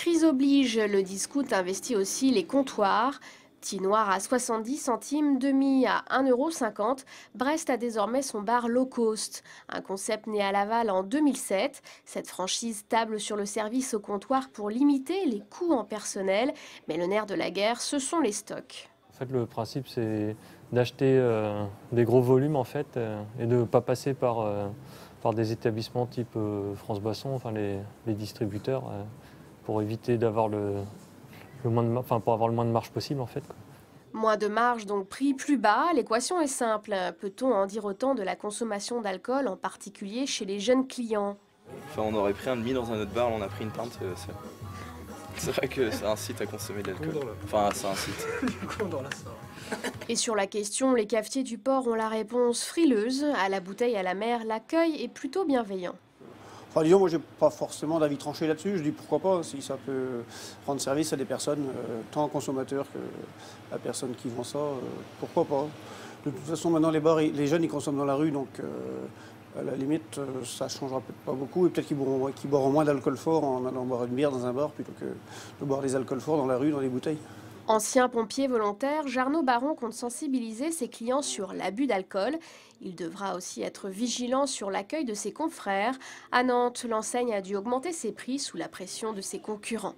Crise oblige, le discount investit aussi les comptoirs. Thé noir à 70 centimes, demi à 1,50 €, Brest a désormais son bar low cost. Un concept né à Laval en 2007. Cette franchise table sur le service au comptoir pour limiter les coûts en personnel. Mais le nerf de la guerre, ce sont les stocks. En fait, le principe, c'est d'acheter des gros volumes en fait, et de ne pas passer par des établissements type France Boisson, enfin les distributeurs, pour éviter d'avoir pour avoir le moins de marge possible en fait, quoi. Moins de marge, donc prix plus bas. L'équation est simple. Peut-on en dire autant de la consommation d'alcool, en particulier chez les jeunes clients? Enfin, on aurait pris un demi dans un autre bar, là, on a pris une pinte. C'est vrai que ça incite à consommer de l'alcool. Enfin, ça incite. Et sur la question, les cafetiers du port ont la réponse frileuse. À la bouteille, à la mer, l'accueil est plutôt bienveillant. Enfin, disons, moi, j'ai pas forcément d'avis tranché là-dessus. Je dis pourquoi pas, si ça peut rendre service à des personnes, tant consommateurs que la personne qui vend ça, pourquoi pas. De toute façon, maintenant, les bars, les jeunes, ils consomment dans la rue, donc à la limite, ça changera peut-être pas beaucoup. Et peut-être qu'ils boiront moins d'alcool fort en allant boire une bière dans un bar plutôt que de boire des alcools forts dans la rue, dans les bouteilles. Ancien pompier volontaire, Jarno Baron compte sensibiliser ses clients sur l'abus d'alcool. Il devra aussi être vigilant sur l'accueil de ses confrères. À Nantes, l'enseigne a dû augmenter ses prix sous la pression de ses concurrents.